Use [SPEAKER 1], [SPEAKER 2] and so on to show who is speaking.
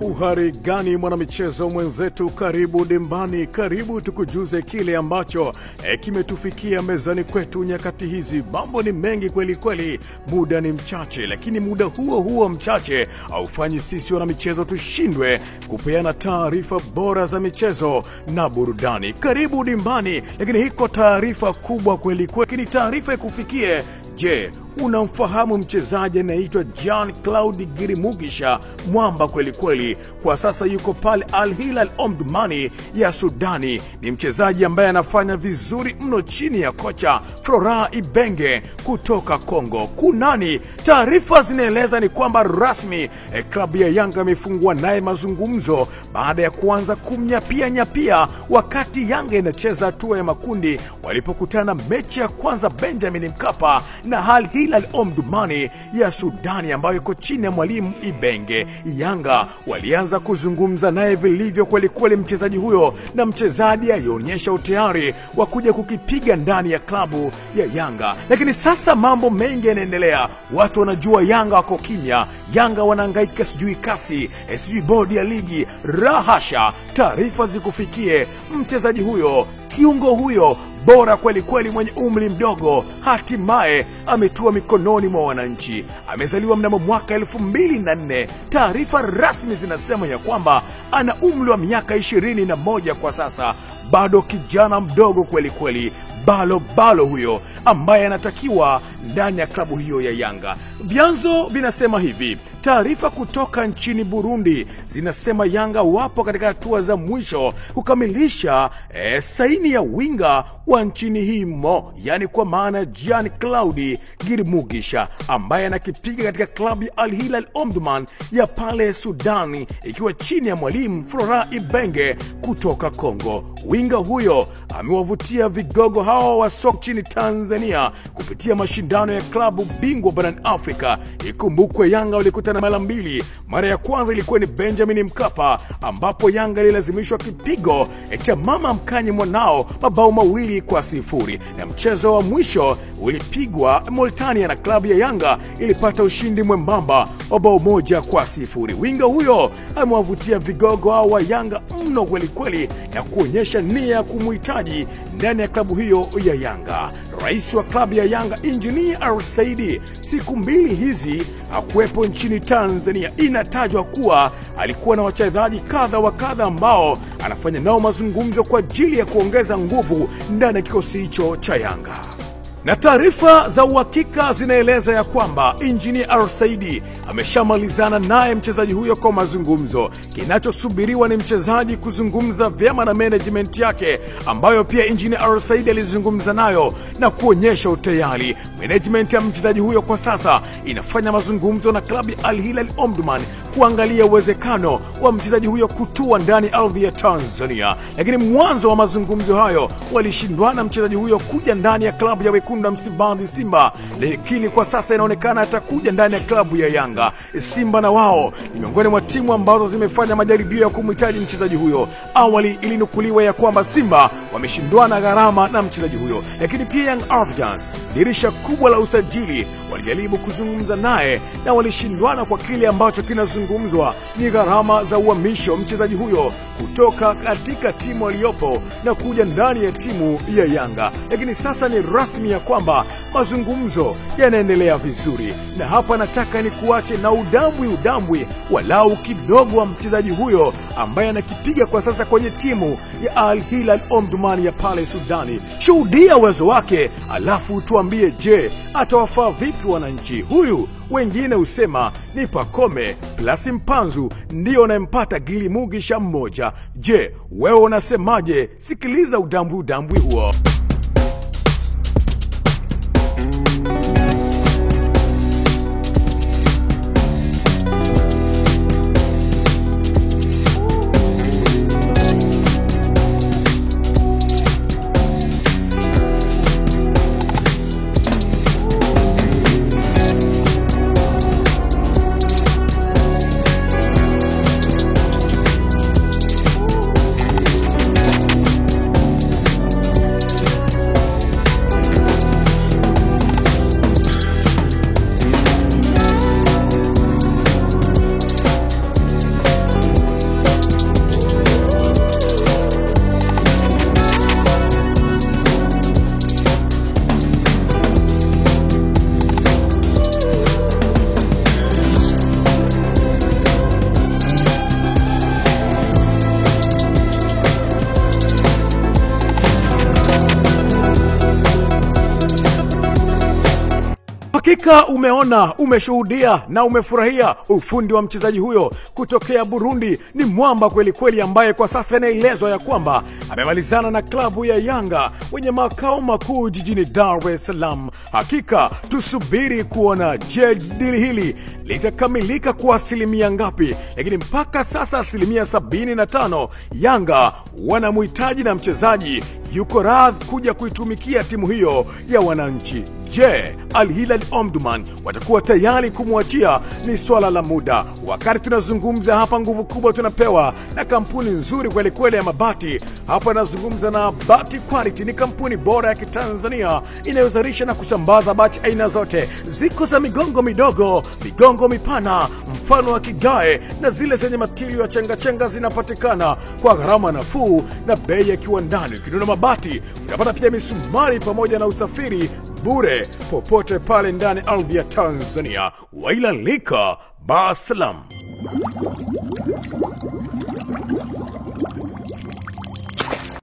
[SPEAKER 1] Uhari gani mwanamichezo mwenzetu, karibu dimbani, karibu tukujuze kile ambacho kimetufikia mezani kwetu nyakati hizi. Mambo ni mengi kweli kweli, muda ni mchache, lakini muda huo mchache haufanyi sisi wanamichezo tushindwe kupeana taarifa bora za michezo na burudani. Karibu dimbani, lakini hiko taarifa kubwa kweli kweli, lakini taarifa ikufikie. Je, unamfahamu mchezaji anaitwa Jean-Claude Girimugisha? Mwamba kweli kweli, kwa sasa yuko pale Al Hilal Omdurman ya Sudani. Ni mchezaji ambaye anafanya vizuri mno chini ya kocha Florent Ibenge kutoka Kongo. Kunani? Taarifa zinaeleza ni kwamba rasmi klabu ya Yanga imefungua naye mazungumzo baada ya kuanza kumnyapia wakati Yanga inacheza hatua ya makundi, walipokutana mechi ya kwanza Benjamin Mkapa na Al Hilal Omdurman ya Sudani ambayo iko chini ya mwalimu Ibenge. Yanga walianza kuzungumza naye vilivyo kweli kweli mchezaji huyo, na mchezaji alionyesha utayari wa kuja kukipiga ndani ya klabu ya Yanga. Lakini sasa mambo mengi yanaendelea. Watu wanajua Yanga wako kimya, Yanga wanahangaika, sijui kasi, sijui bodi ya ligi. Rahasha, taarifa zikufikie. Mchezaji huyo, kiungo huyo bora kweli kweli mwenye umri mdogo, hatimaye ametua mikononi mwa wananchi. Amezaliwa mnamo mwaka 2004. Taarifa rasmi zinasema ya kwamba ana umri wa miaka 21 kwa sasa. Bado kijana mdogo kweli kweli. Balo huyo ambaye anatakiwa ndani ya klabu hiyo ya Yanga. Vyanzo vinasema hivi. Taarifa kutoka nchini Burundi zinasema Yanga wapo katika hatua za mwisho kukamilisha saini ya winga wa nchini himo, yani kwa maana Jean-Claude Girimugisha ambaye anakipiga katika klabu ya Al Hilal Omdurman ya pale Sudani, ikiwa chini ya mwalimu Florent Ibenge kutoka Kongo. Winga huyo amewavutia vigogo hao wa soka nchini Tanzania kupitia mashindano ya klabu bingwa barani Afrika. Ikumbukwe Yanga walikutana mara mbili. Mara ya kwanza ilikuwa ni Benjamin Mkapa, ambapo Yanga ililazimishwa kipigo cha mama mkanye mwanao mabao 2-0, na mchezo wa mwisho ulipigwa Mauritania na klabu ya Yanga ilipata ushindi mwembamba wa bao 1-0. Winga huyo amewavutia vigogo hao wa Yanga mno kweli kweli na kuonyesha nia kumhitaji ndani ya klabu hiyo ya Yanga. Rais wa klabu ya Yanga Engineer Al-Saidi siku mbili hizi hakuwepo nchini Tanzania. Inatajwa kuwa alikuwa na wachezaji kadha wa kadha ambao anafanya nao mazungumzo kwa ajili ya kuongeza nguvu ndani ya kikosi hicho cha Yanga. Na taarifa za uhakika zinaeleza ya kwamba Engineer Al-Saidi ameshamalizana naye mchezaji huyo kwa mazungumzo. Kinachosubiriwa ni mchezaji kuzungumza vyema na management yake, ambayo pia Engineer Al-Saidi alizungumza nayo na kuonyesha utayari. Management ya mchezaji huyo kwa sasa inafanya mazungumzo na klabu ya Al Hilal Omdurman kuangalia uwezekano wa mchezaji huyo kutua ndani ardhi ya Tanzania. Lakini mwanzo wa mazungumzo hayo walishindwana mchezaji huyo kuja ndani ya klabu ya Msimbazi Simba, lakini kwa sasa inaonekana atakuja ndani ya klabu ya Yanga. Simba na wao ni miongoni mwa timu ambazo zimefanya majaribio ya kumhitaji mchezaji huyo. Awali ilinukuliwa ya kwamba Simba wameshindwana gharama na mchezaji huyo, lakini pia Young Africans, dirisha kubwa la usajili, walijaribu kuzungumza naye na walishindwana kwa kile ambacho kinazungumzwa ni gharama za uhamisho mchezaji huyo kutoka katika timu aliyopo na kuja ndani ya timu ya Yanga. Lakini sasa ni rasmi ya kwamba mazungumzo yanaendelea vizuri, na hapa nataka ni kuache na udambwi walau kidogo wa mchezaji huyo ambaye anakipiga kwa sasa kwenye timu ya Al Hilal Omdurman ya pale Sudani. Shuhudia uwezo wake, alafu tuambie, je, atawafaa vipi wananchi? Huyu wengine usema ni Pacome plus Mpanzu ndio anayempata Girimugisha mmoja. Je, wewe unasemaje? Sikiliza udambwi huo. Hakika umeona, umeshuhudia na umefurahia ufundi wa mchezaji huyo kutokea Burundi. Ni mwamba kweli kweli, ambaye kwa sasa inaelezwa ya kwamba amemalizana na klabu ya Yanga wenye makao makuu jijini Dar es Salaam. Hakika tusubiri kuona, je, dili hili litakamilika kwa asilimia ngapi? Lakini mpaka sasa asilimia 75 Yanga wanamhitaji na mchezaji yuko radhi kuja kuitumikia timu hiyo ya wananchi. Je, Al Hilal Omdurman watakuwa tayari kumwachia? Ni swala la muda. Wakati tunazungumza hapa, nguvu kubwa tunapewa na kampuni nzuri kweli kweli ya mabati. Hapa nazungumza na Bati Quality. Ni kampuni bora ya Kitanzania inayozalisha na kusambaza bati aina zote. Ziko za migongo midogo, migongo mipana, mfano wa kigae, na zile zenye matilio ya chenga zinapatikana kwa gharama nafuu na bei ya kiwandani. Ukinunua mabati unapata pia misumari pamoja na usafiri bure popote pale ndani ardhi ya Tanzania. Wailalika Dar es Salaam.